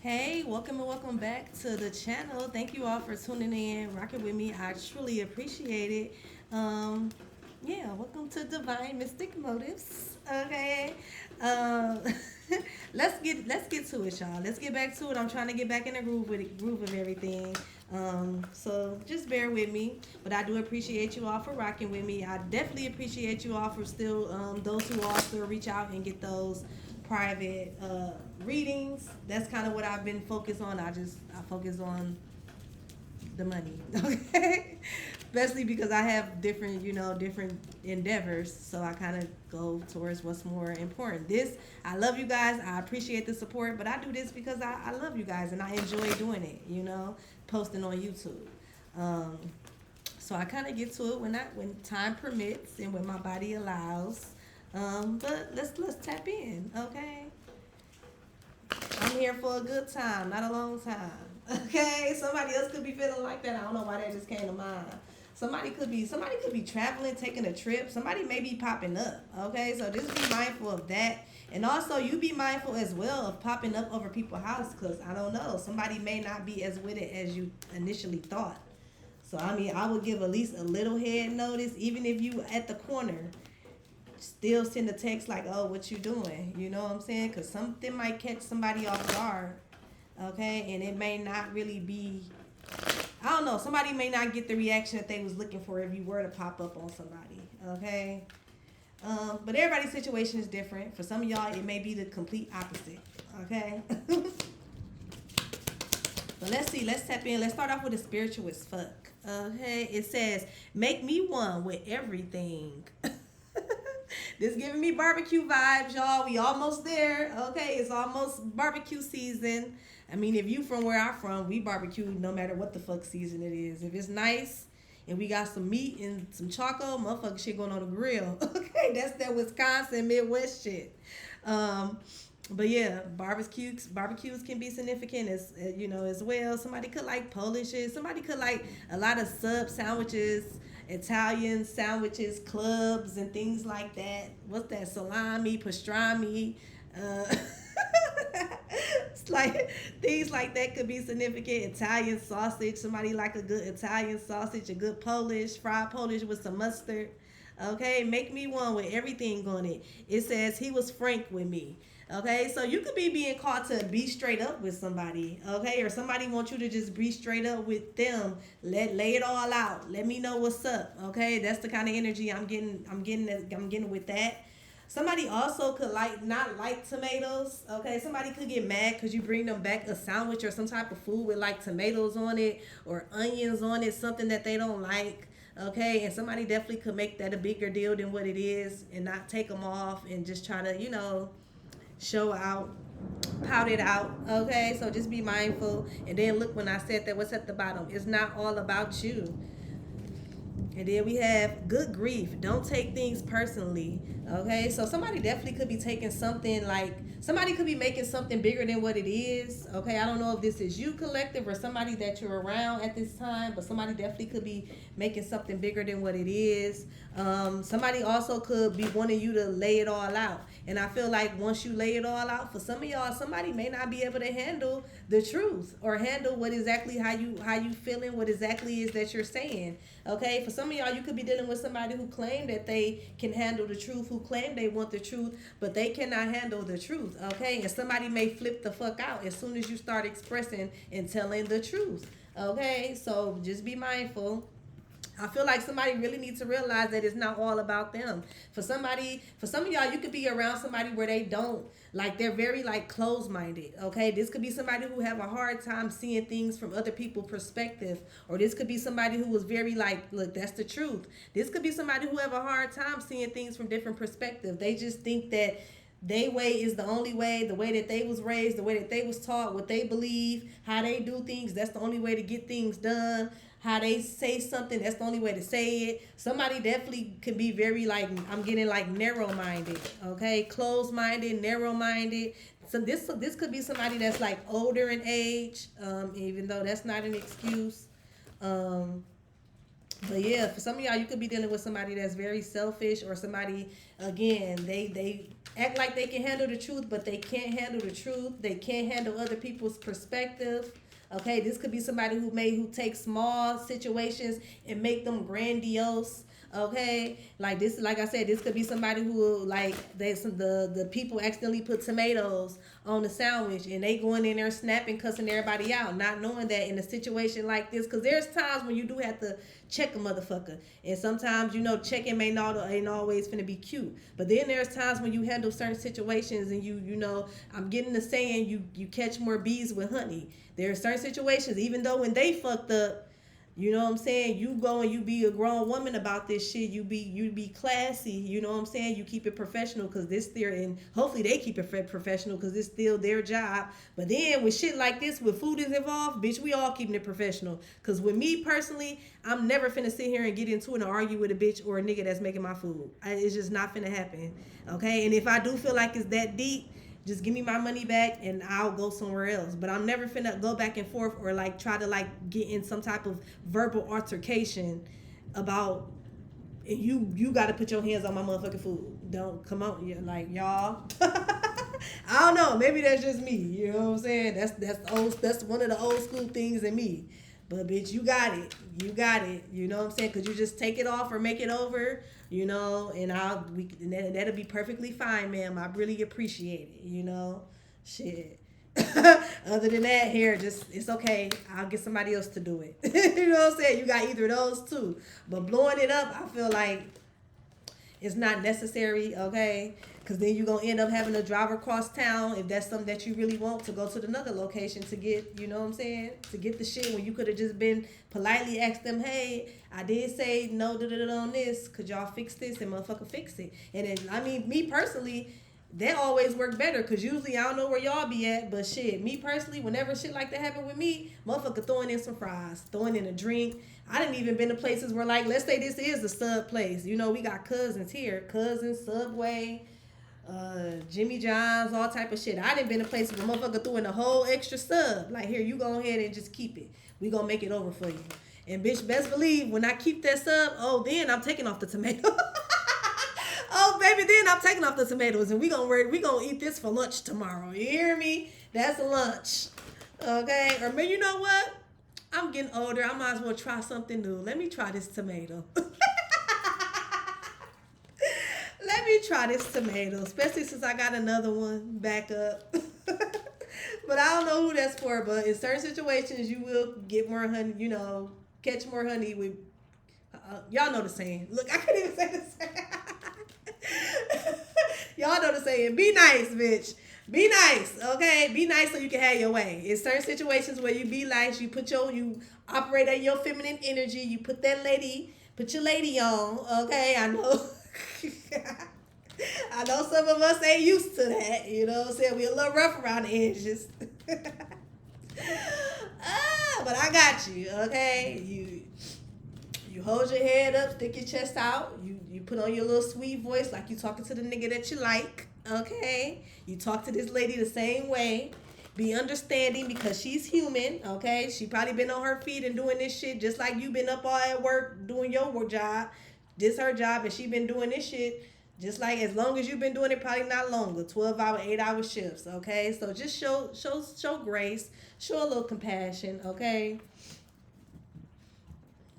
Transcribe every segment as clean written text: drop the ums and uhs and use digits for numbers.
Hey, welcome and welcome back to the channel. Thank you all for tuning in, rocking with me. I truly appreciate it. Um, yeah, welcome to Divine Mystic Motives. Okay. Um, let's get to it, y'all. Let's get back to it. I'm trying to get back in the groove of everything. So just bear with me. But I do appreciate you all for rocking with me. I definitely appreciate you all for still those who all still reach out and get those private readings. That's kind of what I've been focused on. I focus on the money, okay? Especially because I have different, different endeavors. So I kind of go towards what's more important. I love you guys. I appreciate the support, but I do this because I love you guys and I enjoy doing it, posting on YouTube. Um, so I kind of get to it when time permits and when my body allows. But let's tap in, okay? I'm here for a good time, not a long time. Okay, somebody else could be feeling like that. I don't know why that just came to mind. Somebody could be traveling, taking a trip. Somebody may be popping up. Okay, so just be mindful of that, and also you be mindful as well of popping up over people's house, because I don't know, somebody may not be as with it as you initially thought. So I mean, I would give at least a little head notice, even if you at the corner still send a text like, "Oh, what you doing?" You know what I'm saying? Because something might catch somebody off guard, okay, and it may not really be. I don't know. Somebody may not get the reaction that they was looking for if you were to pop up on somebody, okay. But everybody's situation is different. For some of y'all, it may be the complete opposite, okay. But let's see. Let's tap in. Let's start off with the spiritual as fuck. Okay, it says, "Make me one with everything." This giving me barbecue vibes, y'all. We almost there. Okay, it's almost barbecue season. I mean, if you from where I'm from, we barbecue no matter what the fuck season it is. If it's nice and we got some meat and some choco, motherfucker shit going on the grill. Okay, that's that Wisconsin Midwest shit. Um, but yeah, barbecues can be significant as well. Somebody could like Polishes. Somebody could like a lot of sub sandwiches, Italian sandwiches, clubs, and things like that. What's that? Salami, pastrami. Uh, it's like things like that could be significant. Italian sausage. Somebody like a good Italian sausage, a good Polish, fried Polish with some mustard. Okay, make me one with everything on it. It says he was frank with me. Okay, so you could be being called to be straight up with somebody, okay, or somebody wants you to just be straight up with them. Lay it all out. Let me know what's up. Okay, that's the kind of energy I'm getting. I'm getting with that. Somebody also could not like tomatoes. Okay, somebody could get mad because you bring them back a sandwich or some type of food with like tomatoes on it or onions on it, something that they don't like. Okay, and somebody definitely could make that a bigger deal than what it is and not take them off and just try to show out, pout it out. Okay, so just be mindful. And then look, when I said that, what's at the bottom? It's not all about you. And then we have good grief. Don't take things personally. Okay, so somebody definitely could be taking something like somebody could be making something bigger than what it is. Okay, I don't know if this is you collective or somebody that you're around at this time, but somebody definitely could be making something bigger than what it is. Somebody also could be wanting you to lay it all out. And I feel like once you lay it all out, for some of y'all, somebody may not be able to handle the truth or handle what exactly how you feeling, what exactly is that you're saying. Okay, for some of y'all, you could be dealing with somebody who claim that they can handle the truth, who claim they want the truth, but they cannot handle the truth. Okay, and somebody may flip the fuck out as soon as you start expressing and telling the truth. Okay, so just be mindful. I feel like somebody really needs to realize that it's not all about them. For some of y'all, you could be around somebody where they don't, like, they're very like closed-minded. Okay, this could be somebody who have a hard time seeing things from other people's perspective, or this could be somebody who was very like, look, that's the truth. This could be somebody who have a hard time seeing things from different perspectives. They just think that they way is the only way, the way that they was raised, the way that they was taught, what they believe, how they do things, that's the only way to get things done. How they say something, that's the only way to say it. Somebody definitely can be very like, I'm getting like narrow-minded, okay? Closed-minded, narrow-minded. So this could be somebody that's like older in age, even though that's not an excuse. Um, But yeah, for some of y'all, you could be dealing with somebody that's very selfish, or somebody, again, they act like they can handle the truth, but they can't handle the truth. They can't handle other people's perspective. Okay, this could be somebody who takes small situations and make them grandiose. Okay, like this, like I said, this could be somebody who, like, the people accidentally put tomatoes on the sandwich, and they going in there snapping, cussing everybody out, not knowing that in a situation like this, because there's times when you do have to check a motherfucker, and sometimes, you know, checking ain't always finna be cute. But then there's times when you handle certain situations, and you know, I'm getting the saying, you catch more bees with honey. There are certain situations, even though when they fucked up, you know what I'm saying, you go and you be a grown woman about this shit. You be classy. You know what I'm saying. You keep it professional, because this there, and hopefully they keep it professional, because it's still their job. But then with shit like this, with food is involved, bitch, we all keeping it professional. Because with me personally, I'm never finna sit here and get into it and argue with a bitch or a nigga that's making my food. It's just not finna happen. Okay, and if I do feel like it's that deep, just give me my money back and I'll go somewhere else. But I'm never finna go back and forth, or like try to like get in some type of verbal altercation about, you got to put your hands on my motherfucking food. Don't come on, yeah, like y'all. I don't know. Maybe that's just me. You know what I'm saying? That's one of the old school things in me. But bitch, you got it. You got it. You know what I'm saying? Could you just take it off or make it over? You know, and that'll be perfectly fine, ma'am. I really appreciate it. You know, shit. Other than that, here, just, it's okay. I'll get somebody else to do it. You know what I'm saying? You got either of those two. But blowing it up, I feel like it's not necessary, okay? Because then you're going to end up having to drive across town, if that's something that you really want, to go to another location to get, you know what I'm saying, to get the shit, when you could have just been politely asked them, hey, I did say no on this. Could y'all fix this? And motherfucker fix it. And then, I mean, me personally, that always work better, because usually I don't know where y'all be at, but shit, me personally, whenever shit like that happen with me, motherfucker throwing in some fries, throwing in a drink. I didn't even been to places where, like, let's say this is a sub place. You know, we got cousins here, cousins, Subway, Jimmy John's, all type of shit. I didn't been to places where motherfucker threw in a whole extra sub. Like, here, you go ahead and just keep it. We gonna make it over for you. And bitch, best believe, when I keep that sub, oh, then I'm taking off the tomato. Oh, baby, then I'm taking off the tomatoes, and we gonna eat this for lunch tomorrow. You hear me? That's lunch. Okay? Or maybe, you know what? I'm getting older. I might as well try something new. Let me try this tomato. Let me try this tomato, especially since I got another one back up. But I don't know who that's for. But in certain situations, you will get more honey, you know, catch more honey with, y'all know the saying. Look, I couldn't even say the saying. Y'all know the saying. Be nice, bitch. Be nice, okay? Be nice so you can have your way. In certain situations where you be nice, you operate at your feminine energy. You put your lady on, okay? I know. I know some of us ain't used to that. You know what I'm saying? We a little rough around the edges. But I got you, okay? You hold your head up, stick your chest out. You put on your little sweet voice like you talking to the nigga that you like, okay? You talk to this lady the same way. Be understanding, because she's human, okay? She probably been on her feet and doing this shit just like you been up all at work doing your work job. This her job, and she been doing this shit just like, as long as you've been doing it, probably not longer. 12-hour, 8-hour shifts, okay? So just show grace, show a little compassion, okay?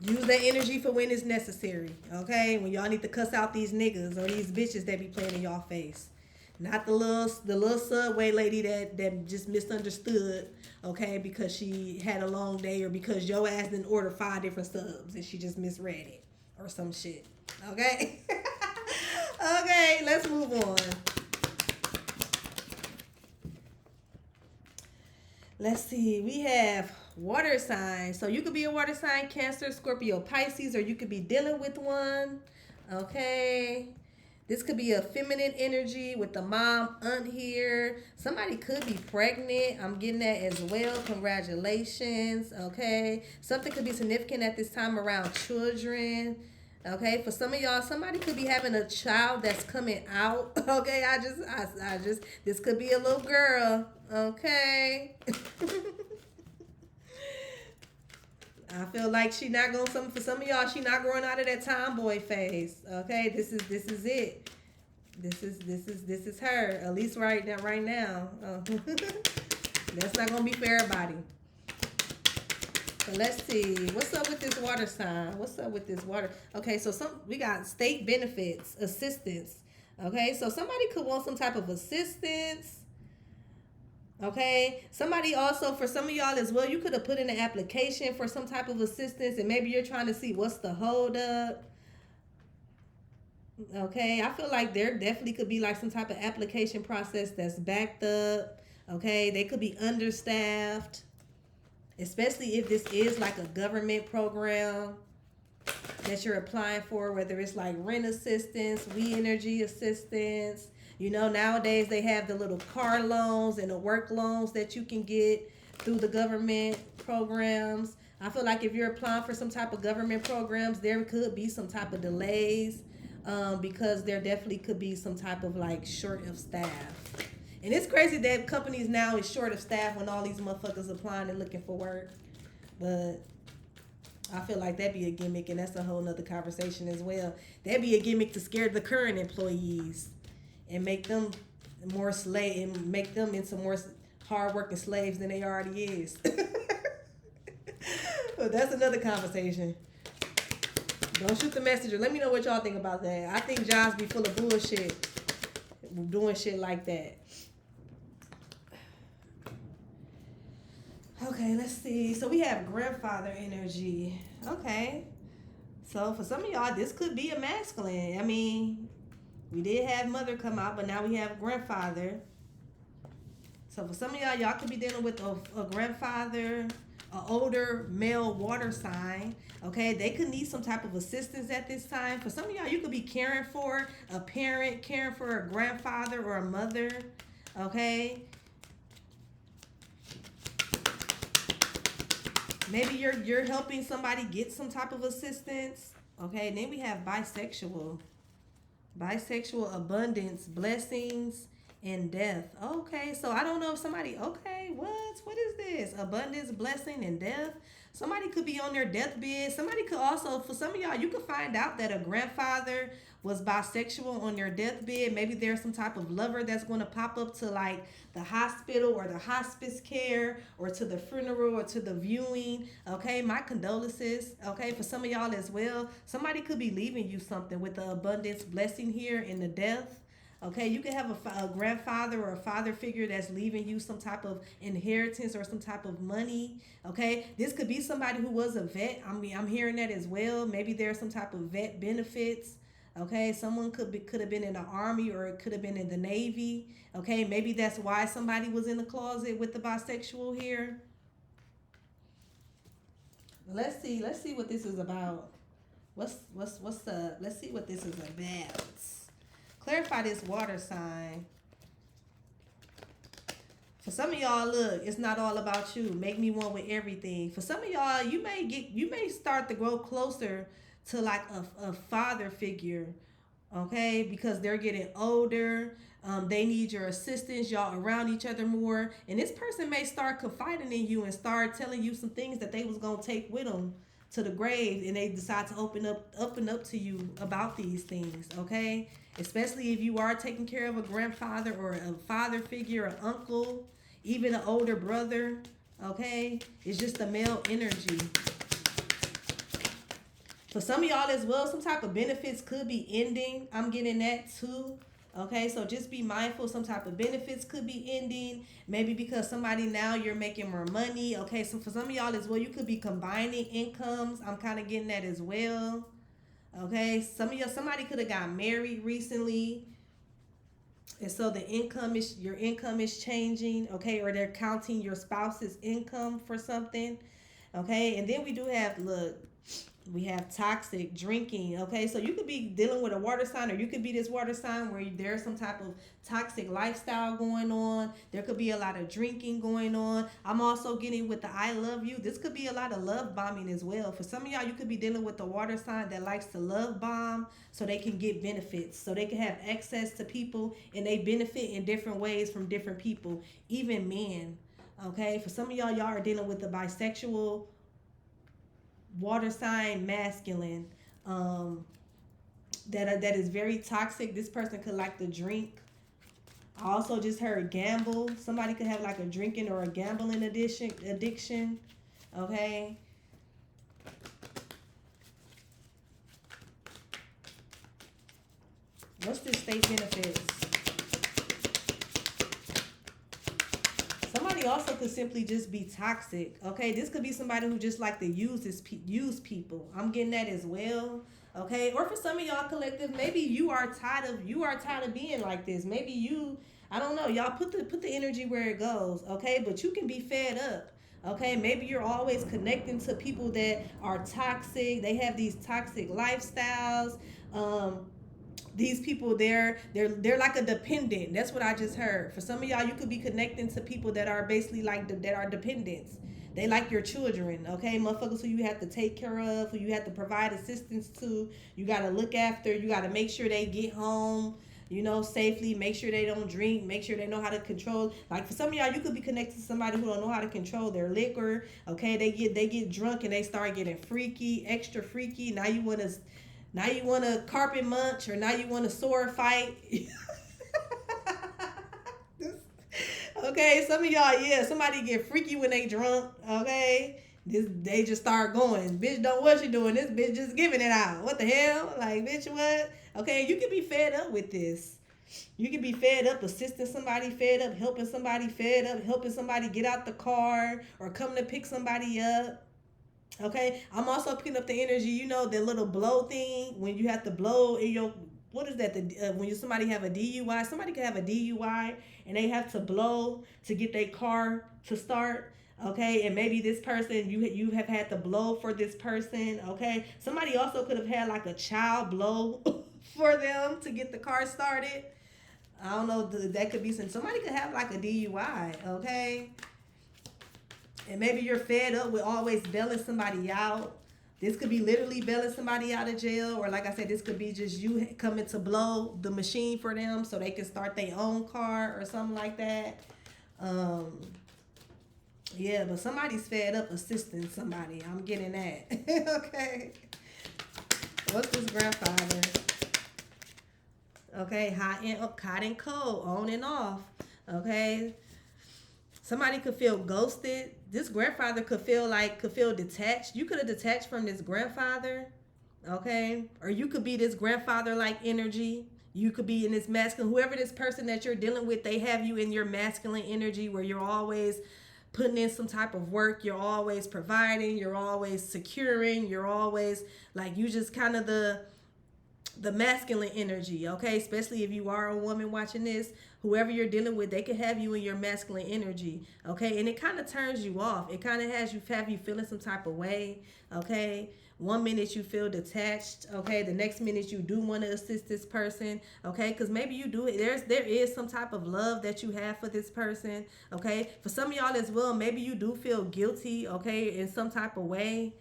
Use that energy for when it's necessary, okay? When y'all need to cuss out these niggas or these bitches that be playing in y'all face. Not the little Subway lady that just misunderstood, okay, because she had a long day, or because your ass didn't order 5 different subs and she just misread it or some shit, okay? Okay, let's move on. Let's see. We have water signs. So you could be a water sign, Cancer, Scorpio, Pisces, or you could be dealing with one. Okay. This could be a feminine energy with the mom, aunt here. Somebody could be pregnant. I'm getting that as well. Congratulations. Okay. Something could be significant at this time around children. Okay, for some of y'all, somebody could be having a child that's coming out. Okay, I just, this could be a little girl. Okay. I feel like she not going for some of y'all, she not growing out of that tomboy phase. Okay, this is it. This is her. At least right now, That's not gonna be for everybody. But let's see. What's up with this water sign? What's up with this water? Okay, so we got state benefits, assistance. Okay, so somebody could want some type of assistance. Okay, somebody also, for some of y'all as well, you could have put in an application for some type of assistance, and maybe you're trying to see what's the hold up. Okay, I feel like there definitely could be like some type of application process that's backed up. Okay, they could be understaffed, especially if this is like a government program that you're applying for, whether it's like rent assistance, energy assistance. You know, nowadays they have the little car loans and the work loans that you can get through the government programs. I feel like if you're applying for some type of government programs, there could be some type of delays, because there definitely could be some type of like short of staff. And it's crazy that companies now is short of staff when all these motherfuckers applying and looking for work. But I feel like that'd be a gimmick, and that's a whole nother conversation as well. That'd be a gimmick to scare the current employees and make them more and make them into more hardworking slaves than they already is. But that's another conversation. Don't shoot the messenger. Let me know what y'all think about that. I think jobs be full of bullshit doing shit like that. Okay, let's see. So we have grandfather energy. Okay. So for some of y'all, this could be a masculine. I mean, we did have mother come out, but now we have grandfather. So for some of y'all could be dealing with a grandfather, an older male water sign. Okay, they could need some type of assistance at this time. For some of y'all, you could be caring for a parent, caring for a grandfather or a mother. Okay. Maybe you're helping somebody get some type of assistance. Okay, and then we have bisexual. Bisexual, abundance, blessings, and death. Okay, so I don't know if somebody, okay, what is this? Abundance, blessing, and death. Somebody could be on their deathbed. Somebody could also, for some of y'all, you could find out that a grandfather was bisexual on their deathbed. Maybe there's some type of lover that's going to pop up to like the hospital or the hospice care or to the funeral or to the viewing. Okay, my condolences. Okay, for some of y'all as well. Somebody could be leaving you something with the abundance, blessing here and the death. Okay, you can have a grandfather or a father figure that's leaving you some type of inheritance or some type of money. Okay, this could be somebody who was a vet. I mean, I'm hearing that as well. Maybe there's some type of vet benefits. Okay, someone could have been in the army or it could have been in the Navy. Okay, maybe that's why somebody was in the closet with the bisexual here. Let's see what this is about. What's up? Let's see what this is about. Clarify this water sign. For some of y'all, look, it's not all about you. Make me one with everything. For some of y'all, you may start to grow closer to like a father figure, okay? Because they're getting older. They need your assistance. Y'all around each other more. And this person may start confiding in you and start telling you some things that they was going to take with them to the grave, and they decide to open up to you about these things, okay? Especially if you are taking care of a grandfather or a father figure, an uncle, even an older brother, okay? It's just a male energy. For some of y'all as well, some type of benefits could be ending. I'm getting that too. Okay, so just be mindful. Some type of benefits could be ending. Maybe because somebody now you're making more money. Okay, so for some of y'all as well, you could be combining incomes. I'm kind of getting that as well. Okay, somebody could have got married recently, and so your income is changing. Okay, or they're counting your spouse's income for something. Okay, and then we do have we have toxic drinking. Okay, so you could be dealing with a water sign, or you could be this water sign where there's some type of toxic lifestyle going on. There could be a lot of drinking going on. I'm also getting with the I love you. This could be a lot of love bombing as well. For some of y'all, you could be dealing with the water sign that likes to love bomb so they can get benefits, so they can have access to people, and they benefit in different ways from different people, even men. Okay, for some of y'all are dealing with the bisexual water sign masculine. Um, that is very toxic. This person could like to drink. I also just heard gamble. Somebody could have like a drinking or a gambling addiction. Okay. What's this state benefits? Somebody also could simply just be toxic. Okay, this could be somebody who just like to use people. I'm getting that as well. Okay, or for some of y'all collective, maybe you are tired of being like this. Maybe you, I don't know, y'all put the energy where it goes. Okay, but you can be fed up. Okay, maybe you're always connecting to people that are toxic. They have these toxic lifestyles. These people, they're like a dependent. That's what I just heard. For some of y'all, you could be connecting to people that are basically like that are dependents. They like your children, okay? Motherfuckers who you have to take care of, who you have to provide assistance to. You got to look after. You got to make sure they get home, safely. Make sure they don't drink. Make sure they know how to control. Like for some of y'all, you could be connected to somebody who don't know how to control their liquor, okay? They get drunk and they start getting freaky, extra freaky. Now you want to carpet munch, or now you want to sword fight. Okay, some of y'all, yeah, somebody get freaky when they drunk. Okay, they just start going. Bitch, don't what you doing? This bitch just giving it out. What the hell? Like, bitch, what? Okay, you can be fed up with this. You can be fed up assisting somebody, fed up helping somebody, fed up helping somebody get out the car or come to pick somebody up. Okay, I'm also picking up the energy. The little blow thing when you have to blow in your, what is that? When somebody have a DUI, somebody could have a DUI and they have to blow to get their car to start. Okay, and maybe this person you have had to blow for this person. Okay, somebody also could have had like a child blow for them to get the car started. I don't know. That could be somebody could have like a DUI. Okay. And maybe you're fed up with always bailing somebody out. This could be literally bailing somebody out of jail. Or like I said, this could be just you coming to blow the machine for them so they can start their own car or something like that. Yeah, but somebody's fed up assisting somebody. I'm getting that. Okay. What's this grandfather? Okay, hot and cold, on and off. Okay. Somebody could feel ghosted. This grandfather could feel detached. You could have detached from this grandfather, okay? Or you could be this grandfather-like energy. You could be in this masculine. Whoever this person that you're dealing with, they have you in your masculine energy where you're always putting in some type of work. You're always providing. You're always securing. You're always like you just kind of the masculine energy, okay? Especially if you are a woman watching this, whoever you're dealing with, they could have you in your masculine energy, okay? And it kind of turns you off. It kind of have you feeling some type of way, okay? One minute you feel detached, okay? The next minute you do want to assist this person, okay? Because maybe you do it. There is some type of love that you have for this person, okay? For some of y'all as well, maybe you do feel guilty, okay, in some type of way.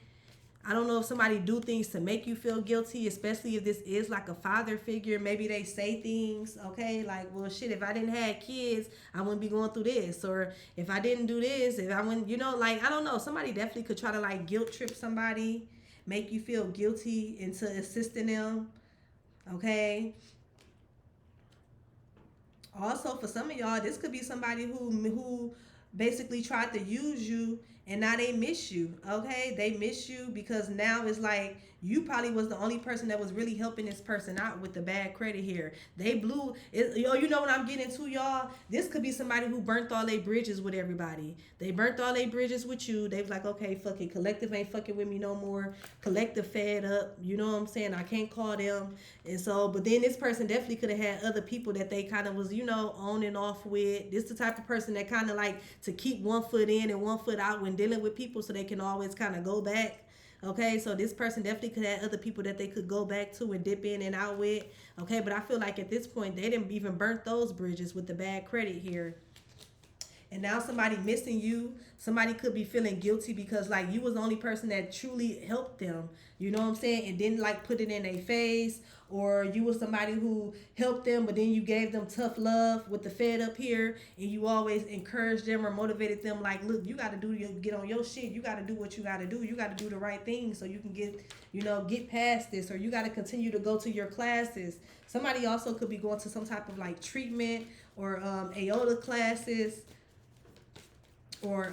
I don't know if somebody do things to make you feel guilty, especially if this is like a father figure. Maybe they say things, okay, like, well, shit, if I didn't have kids, I wouldn't be going through this. Or if I didn't do this, if I wouldn't, like, I don't know. Somebody definitely could try to like guilt trip somebody, make you feel guilty into assisting them, okay? Also, for some of y'all, this could be somebody who basically tried to use you and now they miss you, okay? They miss you because now it's like you probably was the only person that was really helping this person out with the bad credit here. They blew it. You know what I'm getting to, y'all? This could be somebody who burnt all their bridges with everybody. They burnt all their bridges with you. They was like, okay, fuck it. Collective ain't fucking with me no more. Collective fed up. You know what I'm saying? I can't call them. And so, but then this person definitely could have had other people that they kind of was, on and off with. This the type of person that kind of like to keep one foot in and one foot out when dealing with people so they can always kind of go back. Okay, so this person definitely could have other people that they could go back to and dip in and out with. Okay, but I feel like at this point, they didn't even burnt those bridges with the bad credit here. and now somebody missing you. Somebody could be feeling guilty because like you was the only person that truly helped them. You know what I'm saying? And didn't like put it in their face, or you were somebody who helped them, but then you gave them tough love with the fed up here, and you always encouraged them or motivated them. Like, look, you got to get on your shit. You got to do what you got to do. You got to do the right thing so you can get past this, or you got to continue to go to your classes. Somebody also could be going to some type of like treatment or aorta classes, or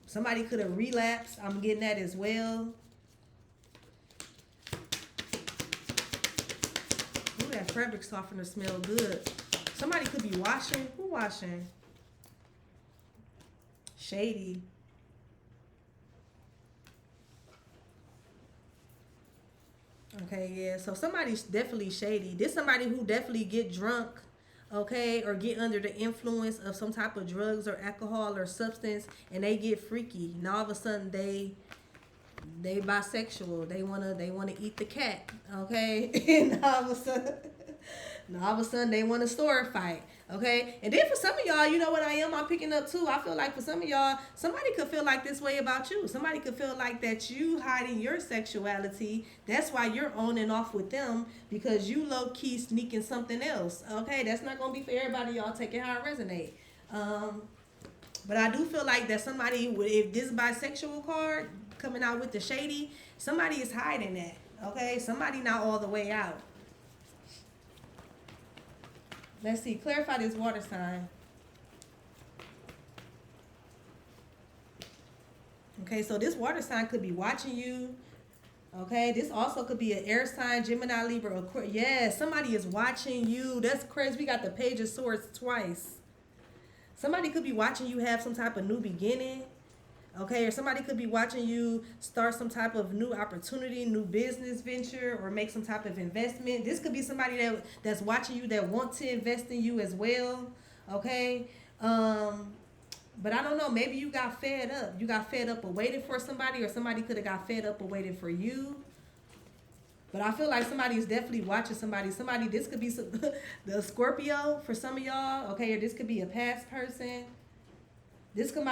somebody could have relapsed. I'm getting that as well. Ooh, that fabric softener smell good. Somebody could be washing. Who washing? Shady. Okay, yeah. So somebody's definitely shady. This somebody who definitely get drunk, okay, or get under the influence of some type of drugs or alcohol or substance, and they get freaky. And all of a sudden they bisexual. They wanna eat the cat, okay? And all of a sudden they want a sword fight. Okay, and then for some of y'all, you know what I'm picking up too. I feel like for some of y'all, somebody could feel like this way about you. Somebody could feel like that you hiding your sexuality. That's why you're on and off with them, because you low key sneaking something else. Okay, that's not gonna be for everybody. Y'all take it how it resonate. But I do feel like that somebody, if this bisexual card coming out with the shady, somebody is hiding that. Okay, somebody not all the way out. Let's see. Clarify this water sign. Okay, so this water sign could be watching you. Okay, this also could be an air sign, Gemini, Libra, Aquarius. Yeah, somebody is watching you. That's crazy. We got the Page of Swords twice. Somebody could be watching you have some type of new beginning. Okay, or somebody could be watching you start some type of new opportunity, new business venture, or make some type of investment. This could be somebody that's watching you that wants to invest in you as well. Okay, but I don't know. Maybe you got fed up. You got fed up or waited for somebody, or somebody could have got fed up or waited for you. But I feel like somebody is definitely watching somebody. This could be the Scorpio for some of y'all. Okay, or this could be a past person. This could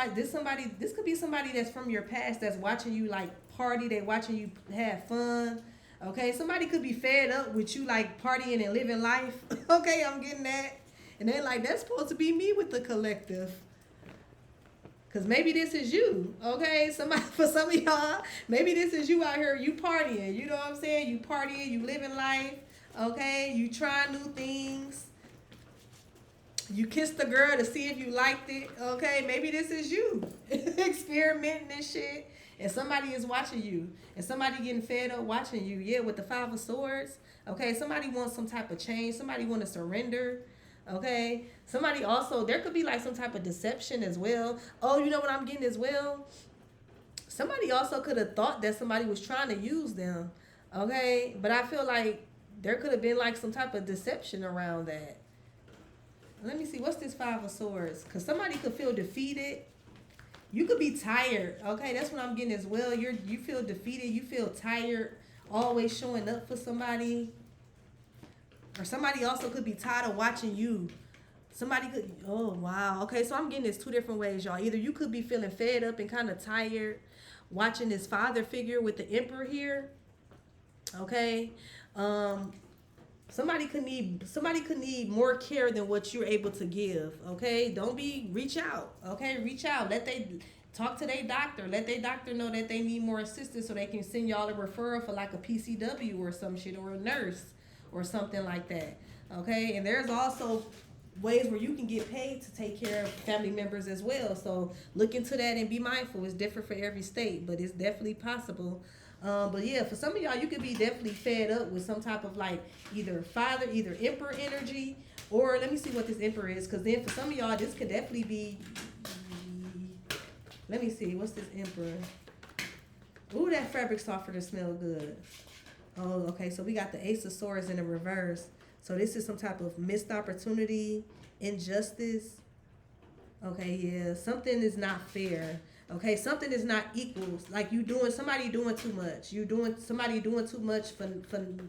be somebody that's from your past that's watching you like party. They watching you have fun. Okay, somebody could be fed up with you like partying and living life. Okay, I'm getting that. And they're like, that's supposed to be me with the collective. Cause maybe this is you. Okay, for some of y'all, maybe this is you out here. You partying. You know what I'm saying? You partying. You living life. Okay, you trying new things. You kissed the girl to see if you liked it. Okay, maybe this is you experimenting and shit, and somebody is watching you, and somebody getting fed up watching you. Yeah, with the Five of Swords. Okay, somebody wants some type of change. Somebody want to surrender. Okay, somebody also, there could be like some type of deception as well. Oh, you know what I'm getting as well? Somebody also could have thought that somebody was trying to use them. Okay, but I feel like there could have been like some type of deception around that. Let me see. What's this Five of Swords? Because somebody could feel defeated. You could be tired. Okay, that's what I'm getting as well. You feel defeated. You feel tired. Always showing up for somebody. Or somebody also could be tired of watching you. Somebody could. Oh, wow. Okay, so I'm getting this two different ways, y'all. Either you could be feeling fed up and kind of tired watching this father figure with the Emperor here. Okay. Somebody could need more care than what you're able to give. Okay, reach out. Okay, reach out. Talk to their doctor. Let their doctor know that they need more assistance so they can send y'all a referral for like a PCW or some shit, or a nurse or something like that. Okay, and there's also ways where you can get paid to take care of family members as well. So look into that and be mindful. It's different for every state, but it's definitely possible. But yeah, for some of y'all, you could be definitely fed up with some type of like either Emperor energy, or let me see what this Emperor is, because then for some of y'all, this could definitely be, let me see, what's this Emperor? Ooh, that fabric softener smell good. Oh, okay, so we got the Ace of Swords in the reverse. So this is some type of missed opportunity, injustice. Okay, yeah, something is not fair. Okay, something is not equal. Like somebody doing too much. Somebody doing too much for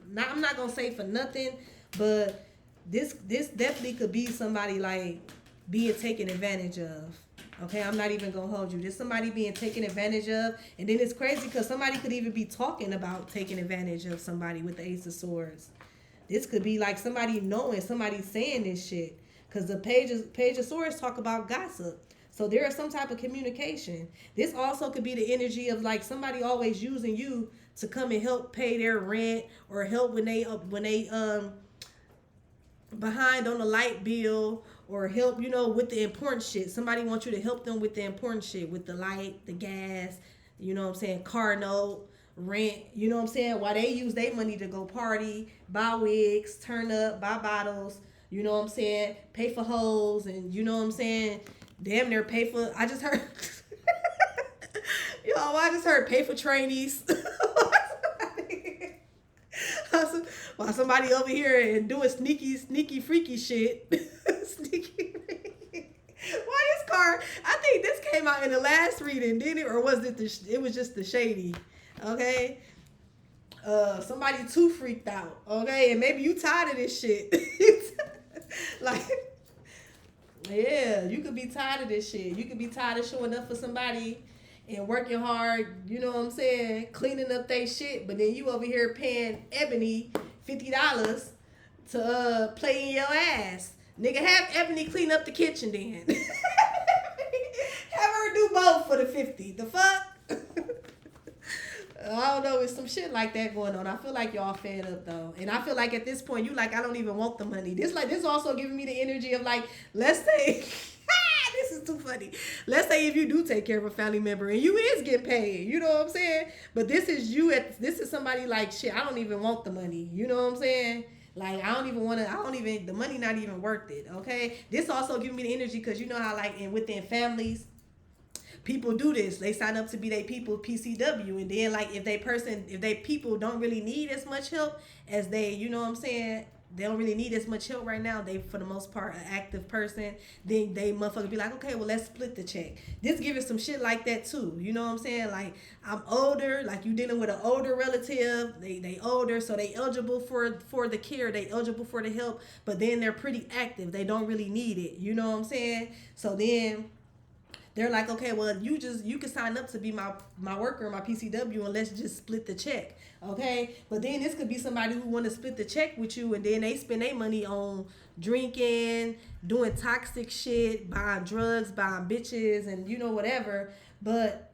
not, I'm not gonna say for nothing, but this definitely could be somebody like being taken advantage of. Okay, I'm not even gonna hold you. There's somebody being taken advantage of, and then it's crazy because somebody could even be talking about taking advantage of somebody with the Ace of Swords. This could be like somebody knowing, somebody saying this shit. Because the page of swords talk about gossip. So there is some type of communication. This also could be the energy of like somebody always using you to come and help pay their rent or help when they behind on the light bill or help, you know, with the important shit. Somebody wants you to help them with the important shit, with the light, the gas, you know what I'm saying, car note, rent, you know what I'm saying? While they use their money to go party, buy wigs, turn up, buy bottles, you know what I'm saying? Pay for hoes and you know what I'm saying? Damn near pay for, I just heard, yo, I just heard pay for trainees. While somebody over here and doing sneaky, freaky shit. Sneaky. Why this card? I think this came out in the last reading, didn't it? Or was it it was just the shady? Okay. Somebody too freaked out. Okay. And maybe you tired of this shit. Like, yeah, you could be tired of this shit. You could be tired of showing up for somebody and working hard, you know what I'm saying, cleaning up they shit, but then you over here paying Ebony $50 to play in your ass. Nigga, have Ebony clean up the kitchen then. Have her do both for the 50. The fuck? I don't know, it's some shit like that going on. I feel like y'all fed up though. And I feel like at this point, you like, I don't even want the money. This also giving me the energy of like, let's say, this is too funny. Let's say if you do take care of a family member and you is getting paid, you know what I'm saying? But this is this is somebody like, shit, I don't even want the money. You know what I'm saying? Like, the money not even worth it, okay? This also giving me the energy because you know how like within families, people do this. They sign up to be they people PCW, and then like if they people don't really need as much help as they, you know what I'm saying, they don't really need as much help right now. They for the most part an active person. Then they motherfucker be like, okay, well let's split the check. This giving some shit like that too. You know what I'm saying? Like I'm older, like you dealing with an older relative. They older, so they eligible for the care. They eligible for the help, but then they're pretty active. They don't really need it. You know what I'm saying? So then they're like, okay, well, you can sign up to be my worker, my PCW, and let's just split the check, okay? But then this could be somebody who want to split the check with you, and then they spend their money on drinking, doing toxic shit, buying drugs, buying bitches, and you know whatever. But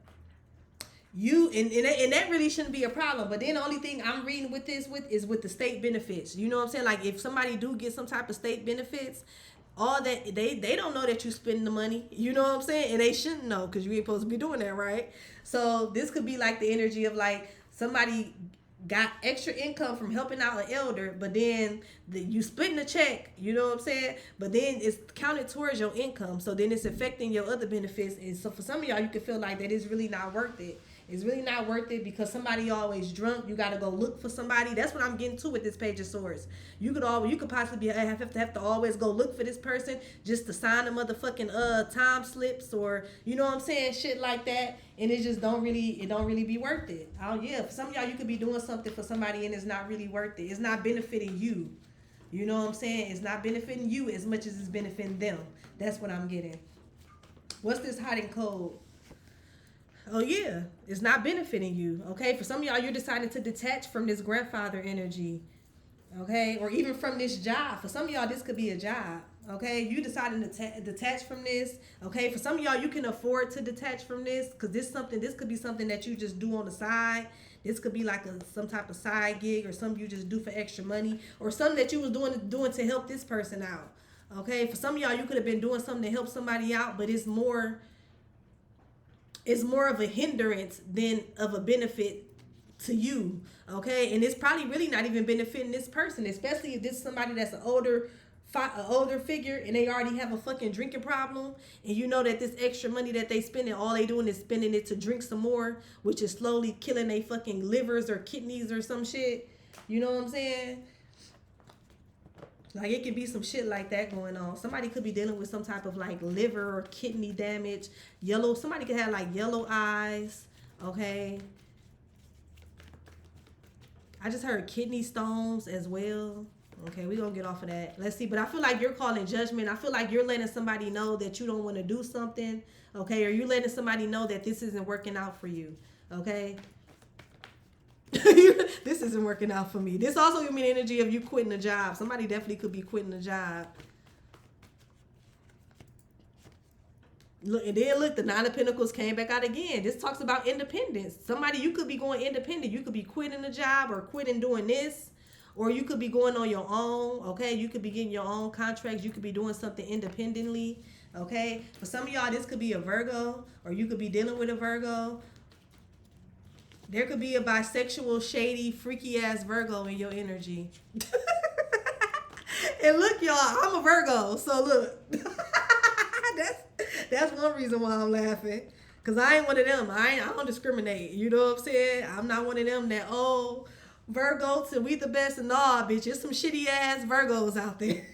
you and that really shouldn't be a problem. But then the only thing I'm reading with this is with the state benefits. You know what I'm saying? Like if somebody do get some type of state benefits, all that they don't know that you spending the money, you know what I'm saying, and they shouldn't know because you ain't supposed to be doing that, right? So this could be like the energy of like somebody got extra income from helping out an elder, but then you splitting the check, you know what I'm saying, but then it's counted towards your income, so then it's affecting your other benefits. And so for some of y'all, you can feel like that is really not worth it. It's really not worth it because somebody always drunk. You got to go look for somebody. That's what I'm getting to with this Page of Swords. You could possibly have to always go look for this person just to sign the motherfucking time slips or you know what I'm saying, shit like that. And it just don't really be worth it. Oh yeah, for some of y'all, you could be doing something for somebody and it's not really worth it. It's not benefiting you. You know what I'm saying? It's not benefiting you as much as it's benefiting them. That's what I'm getting. What's this hot and cold? Oh yeah, it's not benefiting you, okay? For some of y'all, you're deciding to detach from this grandfather energy, okay? Or even from this job. For some of y'all, this could be a job, okay? You deciding to detach from this, okay? For some of y'all, you can afford to detach from this because this could be something that you just do on the side. This could be like some type of side gig or something you just do for extra money or something that you was doing to help this person out, okay? For some of y'all, you could have been doing something to help somebody out, but it's more of a hindrance than of a benefit to you, okay? And it's probably really not even benefiting this person, especially if this is somebody that's an older figure and they already have a fucking drinking problem, and you know that this extra money that they spending, all they doing is spending it to drink some more, which is slowly killing their fucking livers or kidneys or some shit. You know what I'm saying? Like it could be some shit like that going on. Somebody could be dealing with some type of like liver or kidney damage. Somebody could have like yellow eyes. Okay. I just heard kidney stones as well. Okay, we're going to get off of that. Let's see. But I feel like you're calling judgment. I feel like you're letting somebody know that you don't want to do something. Okay, or you're letting somebody know that this isn't working out for you. Okay. This isn't working out for me. This also gives me the energy of you quitting a job. Somebody definitely could be quitting a job. Look, and then look, the Nine of Pentacles came back out again. This talks about independence. Somebody, you could be going independent. You could be quitting a job or quitting doing this, or you could be going on your own. Okay, you could be getting your own contracts. You could be doing something independently. Okay, for some of y'all, this could be a Virgo, or you could be dealing with a Virgo. There could be a bisexual, shady, freaky ass Virgo in your energy. And look, y'all, I'm a Virgo, so look. That's one reason why I'm laughing. Cause I ain't one of them. I don't discriminate. You know what I'm saying? I'm not one of them that, oh, Virgo till we the best and all, bitch. There's some shitty ass Virgos out there.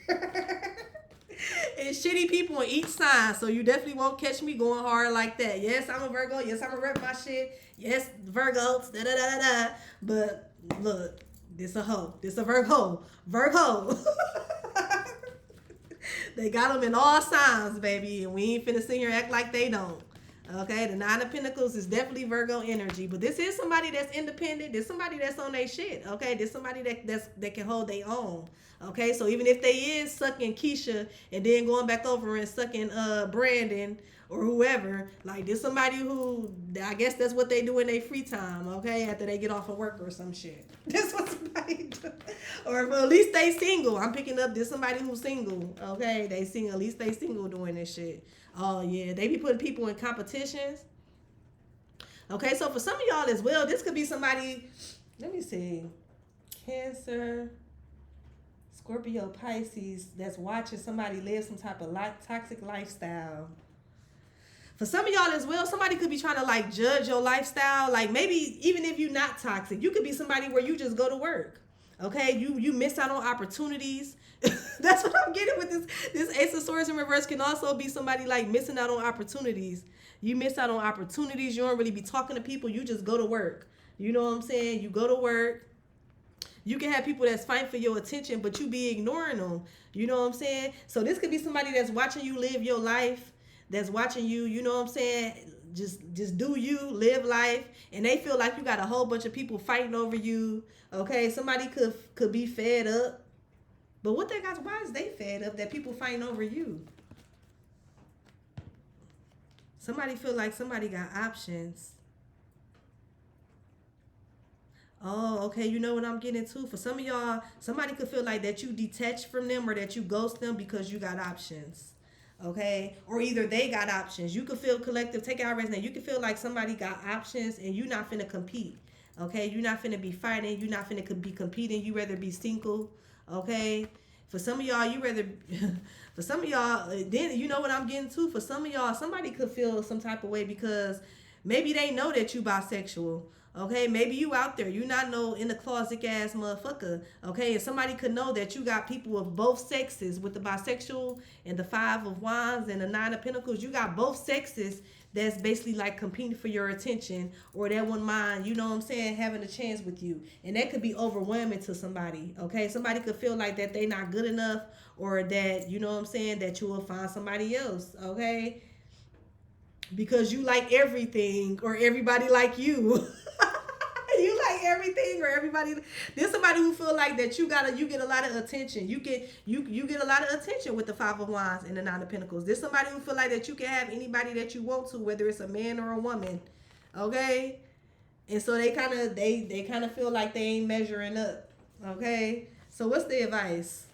And shitty people in each sign. So you definitely won't catch me going hard like that. Yes, I'm a Virgo. Yes, I'm a rep my shit. Yes, Virgos. Da da da da da. But look, this a hoe. This a Virgo. Virgo. They got them in all signs, baby, and we ain't finna sit here and act like they don't. Okay, the Nine of Pentacles is definitely Virgo energy, but this is somebody that's independent. There's somebody that's on their shit. Okay, there's somebody that can hold their own. Okay, so even if they is sucking Keisha and then going back over and sucking Brandon or whoever, like there's somebody who, I guess that's what they do in their free time. Okay, after they get off of work or some shit. That's what somebody do. Or at least they single. I'm picking up this somebody who's single. Okay, they single. At least they single doing this shit. Oh yeah, they be putting people in competitions. Okay, so for some of y'all as well, this could be somebody. Let me see, Cancer, Scorpio, Pisces, that's watching somebody live some type of toxic lifestyle. For some of y'all as well, somebody could be trying to like judge your lifestyle. Like maybe even if you're not toxic, you could be somebody where you just go to work. Okay, you miss out on opportunities. That's what I'm getting with this Ace of Swords in reverse can also be somebody like missing out on opportunities. You miss out on opportunities. You don't really be talking to people. You just go to work. You know what I'm saying? You go to work. You can have people that's fighting for your attention, but you be ignoring them. You know what I'm saying? So this could be somebody that's watching you live your life, that's watching you, you know what I'm saying? Just do you, live life, and they feel like you got a whole bunch of people fighting over you. Okay, somebody could be fed up. But what they got, why is they fed up that people fighting over you? Somebody feel like somebody got options. Oh, okay, you know what I'm getting to? For some of y'all, somebody could feel like that you detach from them or that you ghost them because you got options. Okay, or either they got options. You could feel collective, take out resonate. You could feel like somebody got options and you're not finna compete. Okay, you're not finna be fighting. You're not finna be competing. You rather be single. Okay, for some of y'all, you rather. For some of y'all, then you know what I'm getting to. For some of y'all, somebody could feel some type of way because maybe they know that you bisexual. Okay, maybe you out there, you not no in the closet ass motherfucker. Okay, and somebody could know that you got people of both sexes with the bisexual and the Five of Wands and the Nine of Pentacles. You got both sexes that's basically like competing for your attention, or that one mind, you know what I'm saying, having a chance with you. And that could be overwhelming to somebody. Okay, somebody could feel like that they not good enough, or that, you know what I'm saying, that you will find somebody else. Okay, because you like everything or everybody like you. You like everything or everybody. There's somebody who feel like that you get a lot of attention. You get a lot of attention with the Five of Wands and the Nine of Pentacles. There's somebody who feel like that you can have anybody that you want to, whether it's a man or a woman. Okay? And so they kind of feel like they ain't measuring up. Okay? So what's the advice?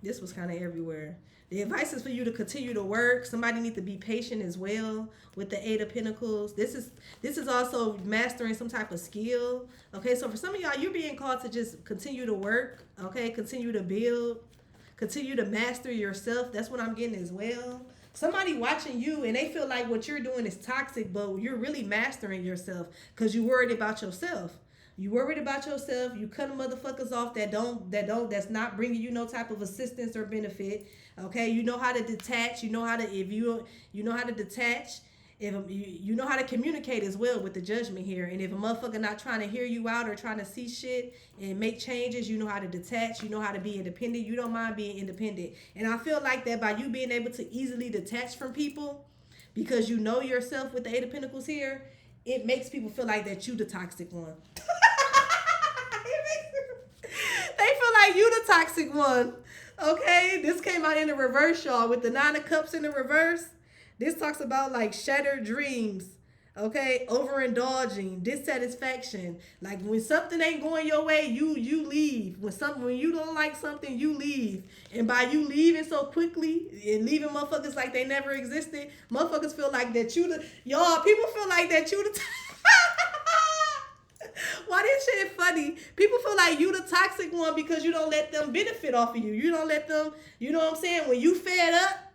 This was kind of everywhere. The advice is for you to continue to work. Somebody need to be patient as well with the Eight of Pentacles. This is also mastering some type of skill. Okay, so for some of y'all, you're being called to just continue to work. Okay, continue to build. Continue to master yourself. That's what I'm getting as well. Somebody watching you and they feel like what you're doing is toxic, but you're really mastering yourself because you're worried about yourself. You worried about yourself. You cutting motherfuckers off that's not bringing you no type of assistance or benefit. Okay, you know how to detach. You know how to detach, if you know how to communicate as well with the judgment here, and if a motherfucker not trying to hear you out or trying to see shit and make changes, you know how to detach, you know how to be independent, you don't mind being independent. And I feel like that by you being able to easily detach from people because you know yourself with the Eight of Pentacles here, it makes people feel like that you the toxic one. They feel like you the toxic one. Okay, this came out in the reverse, y'all, with the Nine of Cups in the reverse. This talks about like shattered dreams, okay, overindulging, dissatisfaction. Like when something ain't going your way, you leave. When you don't like something, you leave. And by you leaving so quickly and leaving motherfuckers like they never existed, motherfuckers feel like that you the y'all. People feel like that you the. Why this shit funny? People feel like you the toxic one because you don't let them benefit off of you. You don't let them. You know what I'm saying? When you fed up.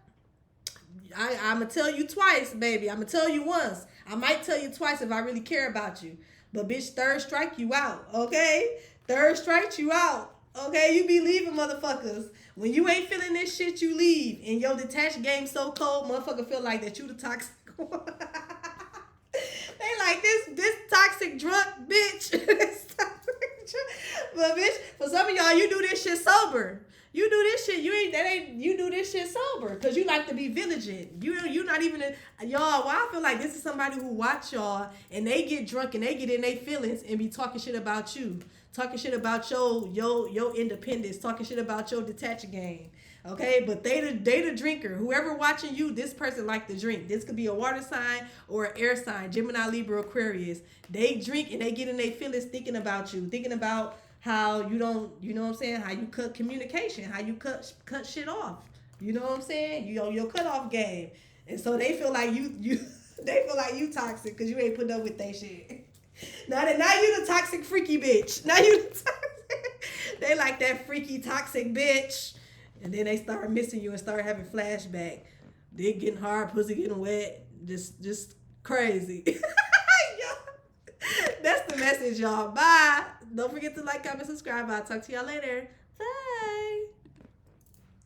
I'm going to tell you twice, baby. I'm going to tell you once. I might tell you twice if I really care about you. But, bitch, third strike you out, okay? Third strike you out, okay? You be leaving motherfuckers. When you ain't feeling this shit, you leave. And your detached game so cold, motherfucker feel like that you the toxic one. They like this toxic drunk bitch. But, bitch, for some of y'all, you do this shit sober. You do this shit. You do this shit sober because you like to be vigilant. You not even y'all. Well, I feel like this is somebody who watch y'all and they get drunk and they get in their feelings and be talking shit about you, talking shit about your independence, talking shit about your detached game. Okay, but they the drinker. Whoever watching you, this person like to drink. This could be a water sign or an air sign, Gemini, Libra, Aquarius. They drink and they get in their feelings thinking about you, thinking about how you don't, you know what I'm saying? How you cut communication, how you cut shit off. You know what I'm saying? Your cutoff game. And so they feel like you they feel like you toxic because you ain't put up with that shit. Now you the toxic freaky bitch. Now you the toxic. They like that freaky toxic bitch. And then they start missing you and start having flashback. Dick getting hard, pussy getting wet. Just crazy. That's the message, y'all. Bye. Don't forget to like, comment, subscribe. I'll talk to y'all later.